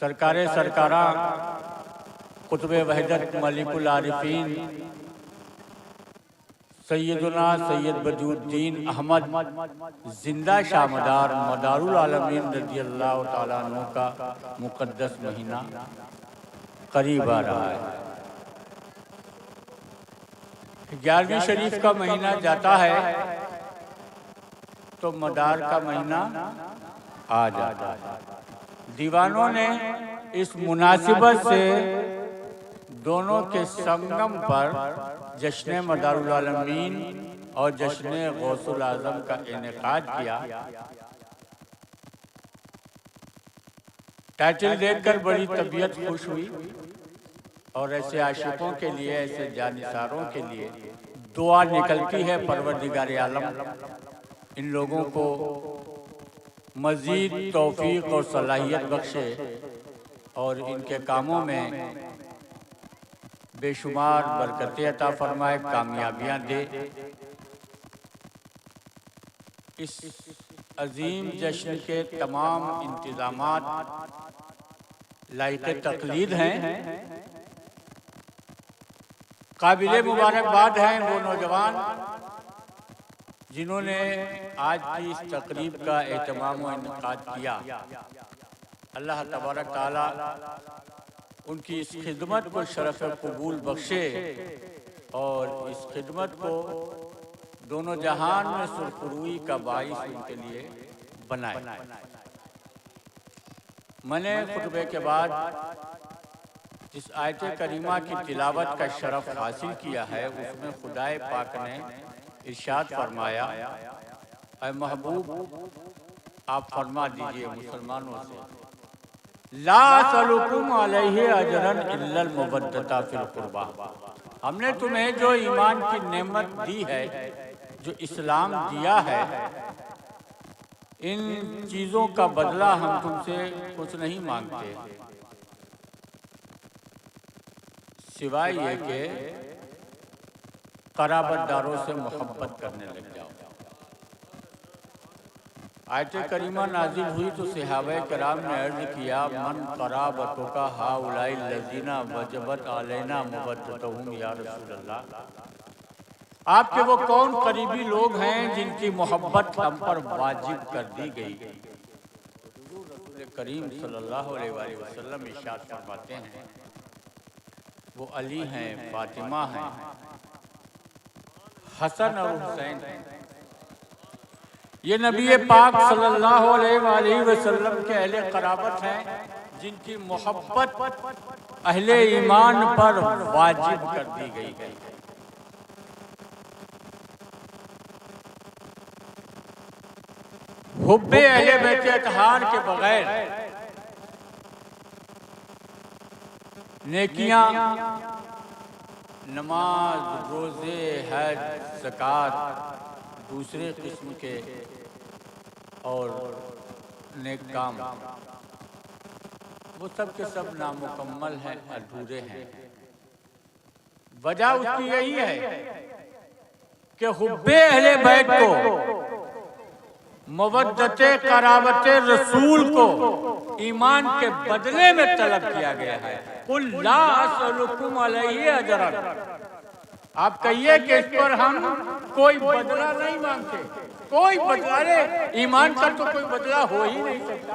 सरकारे सरकारा कुतुबे वहदत मलिकुल आरिफीन सैयदुना सैयद बदरुद्दीन अहमद जिंदा शामदार मदारुल आलमीन रज़ी अल्लाह तआला अन्हु का मुक़द्दस महीना करीब आ रहा है। 11वीं शरीफ का महीना जाता है तो मदार का महीना आ जाता है। दीवानों ने इस मुनासिबत से दोनों के संगम पर जश्न मदारुल आलमीन और जश्न गौसुल आज़म का इनेकाद किया। टाइटल देखकर बड़ी तबीयत खुश हुई और ऐसे आशिकों के लिए, ऐसे जानिसारों के लिए दुआ निकलती है परवरदिगार आलम इन लोगों को मज़ीद तौफीक और सलाहियत बख्शे और इनके कामों में बेशुमार बरकतें अता फरमाए, कामयाबियां दे। इस अजीम जश्न के तमाम इंतज़ामात लायक़े तक़लीद हैं। काबिले मुबारकबाद हैं वो नौजवान जिन्होंने आज की इस तकरीब का एहतमाम व इनेकाद किया। अल्लाह तबारक ताला उनकी इस खिदमत को शरफ़ कबूल बख्शे और इस खिदमत को दोनों जहान में सुरखरुई का बाइस उनके लिए बनाए। मैंने खुतबे के बाद जिस आयत करीमा की तिलावत का शरफ हासिल किया है उसमें खुदाए पाक ने इरशाद फरमाया, ऐ महबूब आप फरमा दीजिए मुसलमानों से, ला असलुकुम अलैहि अजरन इल्लल मुवद्दता फिल कुर्बा। हमने तुम्हें जो ईमान की नेमत दी है, जो इस्लाम दिया है, इन चीज़ों का बदला हम तुमसे कुछ नहीं मांगते सिवाय ये कि कराबतदारों से मोहब्बत करने लग जाओ। आयत करीमा नाजिल हुई तो सहाबा कराम ने अर्ज किया, मन कराबतों का हाउलाई लजीना वजबत अलैना मुबद्दतहुम या रसूल अल्लाह। आपके वो कौन करीबी लोग हैं जिनकी मोहब्बत हम पर वाजिब कर दी गई। रसूल करीम सल्लल्लाहु अलैहि वसल्लम इरशाद फरमाते हैं, वो अली हैं, फातिमा हैं, हसन और हुसैन हैं। ये नबी पाक सल्लल्लाहु अलैहि वसल्लम के अहले कराबत हैं जिनकी मोहब्बत अहले ईमान पर वाजिब कर दी गई है। हुब्बे अहले बैत अतहार के बगैर नेकियां, नमाज, रोजे, हज, ज़कात, दूसरे किस्म के और नेक काम, वो सब के सब नामुकम्मल हैं, अधूरे हैं। वजह उसकी यही है कि हुब्बे अहले बैत को, मवद्दते कराबते रसूल को ईमान के बदले में तलब किया गया है। कुल ला असलुकुम अलैहि अजरन, आप कहिए कि इस पर हम कोई बदला नहीं मांगते। कोई बदला, अरे ईमान का तो कोई बदला हो ही नहीं सकता।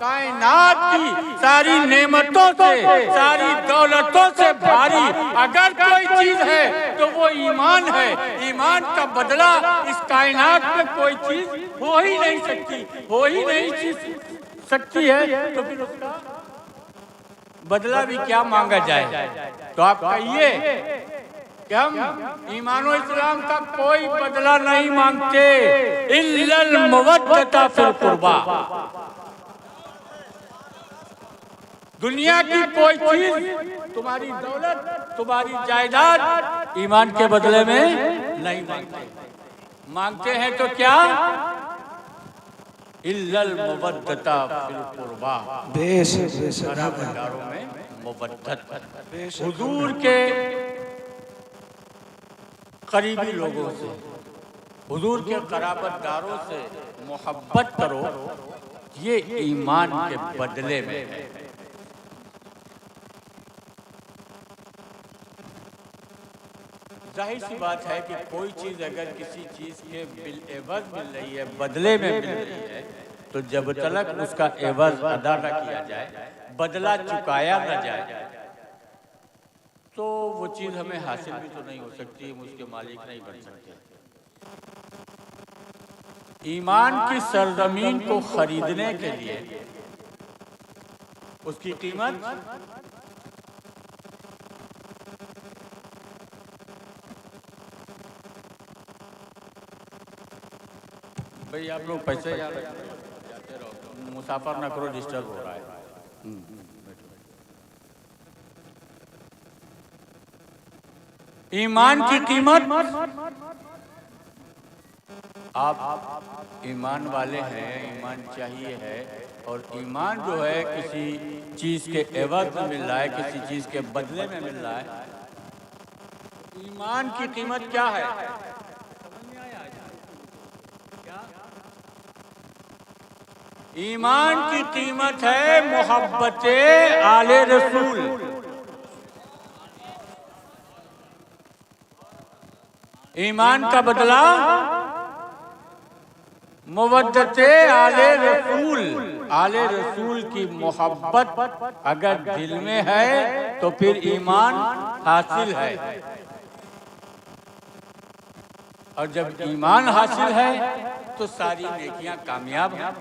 कायनात की सारी नेमतों से, सारी दौलतों से भारी अगर कोई चीज है तो वो ईमान है। ईमान का बदला इस कायनात में कोई चीज हो ही नहीं सकती, हो ही नहीं सकती है, तो फिर उसका बदला भी क्या मांगा जाए। तो आप कहिए कि हम ईमान और इस्लाम का कोई बदला नहीं मांगते, इल्लल मुवद्दता फिल कुर्बा। दुनिया की कोई चीज, तुम्हारी दौलत, तुम्हारी जायदाद ईमान के बदले में नहीं मांगते। मांगते हैं तो क्या, इल्लल मुवद्दता फिल कुर्बा, कराबतदारों में मुवद्दत। हुजूर के करीबी लोगों से, हुजूर के कराबतदारों से मोहब्बत करो, ये ईमान के बदले में है। जाहिर सी बात है कि कोई चीज अगर किसी चीज के बिल एवज मिल रही है, बदले में मिल रही है, तो जब तक उसका एवज अदा न किया जाए, बदला चुकाया न जाए, तो वो चीज हमें हासिल भी तो नहीं हो सकती, हम उसके मालिक नहीं बन सकते। ईमान की सरजमीन को खरीदने के लिए उसकी कीमत भाई आप लोग पैसे जाते रहो, मुसाफर ना करो, डिस्टर्ब हो रहा है। ईमान की कीमत, आप ईमान वाले हैं, ईमान चाहिए है, और ईमान जो है किसी चीज के एवज में मिल रहा है, किसी चीज के बदले में मिल रहा है। ईमान की कीमत क्या है? ईमान की कीमत है मोहब्बत आले रसूल। ईमान का बदला मुवद्दत आले रसूल। आले रसूल की मोहब्बत अगर दिल में है तो फिर ईमान हासिल है, और जब ईमान हासिल है तो सारी नेकियां कामयाब हैं।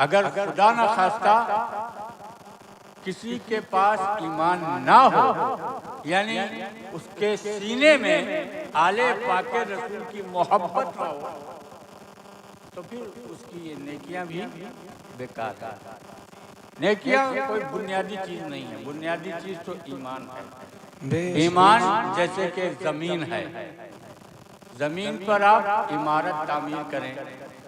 अगर खुदा न खास्ता किसी के पास ईमान ना हो, यानी उसके सीने में आले पाके रसूल की मोहब्बत ना हो, तो फिर उसकी ये नेकियां भी बेकार है। नेकियां कोई बुनियादी चीज नहीं है, बुनियादी चीज तो ईमान है। ईमान जैसे कि जमीन है, जमीन पर आप इमारत तामीर करें,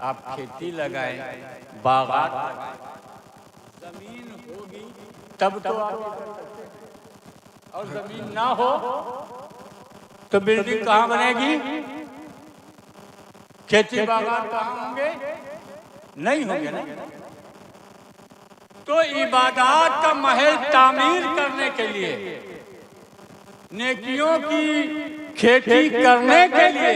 आप खेती लगाएं, बागात लगाएं, जमीन होगी तब तो आप, और जमीन ना हो तो बिल्डिंग कहाँ बनेगी, खेती बागात कहाँ होंगे, नहीं होंगे ना। तो इबादत का महल तामीर करने के लिए, नेकियों की खेती करने के लिए,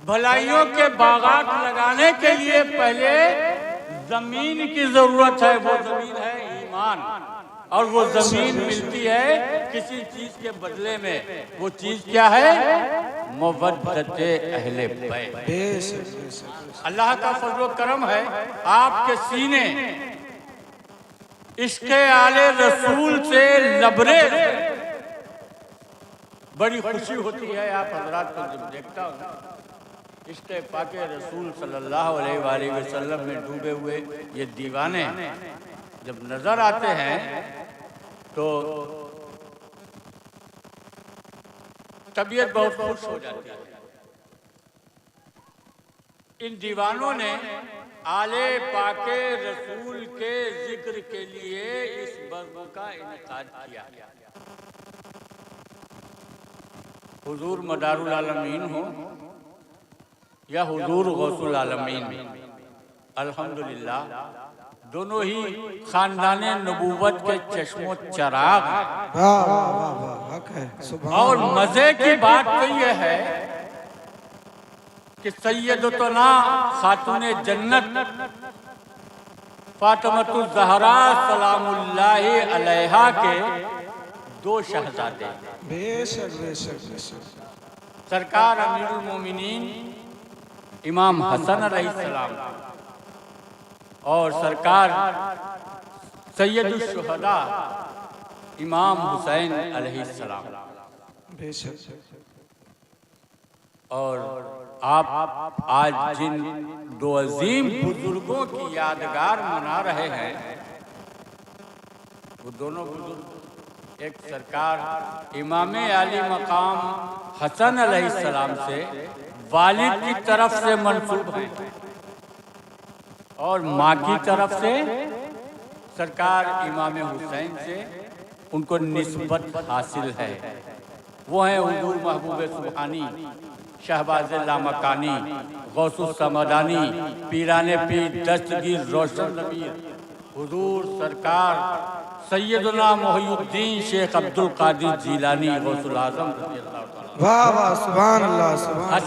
भलाइयों के बागात लगाने के लिए पहले जमीन की जरूरत है। वो जमीन है ईमान, और वो जमीन मिलती है किसी चीज के बदले में। वो चीज क्या है? मुवद्दत अहले बैत। अल्लाह का फजल करम है, आपके सीने इश्क़े आले रसूल से लबरेज है। बड़ी खुशी होती है आप हजरात को जब देखता हूँ, इश्क़े पाके रसूल सल्लल्लाहु अलैहि वसल्लम में डूबे हुए ये दीवाने जब नजर आते हैं तो तबीयत बहुत खुश हो जाती है। इन दीवानों ने आले पाके रसूल के जिक्र के लिए इस बज़्म का इनेकाद किया। हुजूर मदारुल आलमीन हो या हुजूर गौसुल आलमीन, अल्हम्दुलिल्लाह दोनों ही खानदाने नबूवत के चश्मो चराग हैं। और मजे की बात तो यह है कि सैयदतुना खातूने जन्नत फातिमतुज़ ज़हरा सलामुल्लाहि अलैहा के दो शहजादे, सरकार अमीरुल मोमिनीन इमाम हसन अलैहिस्सलाम और सरकार सैयदुश शुहदा इमाम हुसैन अलैहिस्सलाम। और आप आज जिन दो अजीम बुजुर्गों की यादगार मना रहे हैं, वो दोनों बुजुर्ग एक सरकार इमाम आली मकाम हसन अलैहिस्सलाम से वालिद की तरफ से मंसूब हैं, और माँ की तरफ से सरकार इमाम हुसैन से उनको निस्बत हासिल है। वो हैं हुजूर महबूब सुबहानी, शहबाज लामकानी, गौसुस समदानी, पीराने पीर दस्तगीर रोशन ज़मीर, हुजूर सरकार सैयदना मोहिउद्दीन शेख अब्दुल कादिर जीलानी गौसुल आजम। वाह वाह, सुभान अल्लाह, सुभान।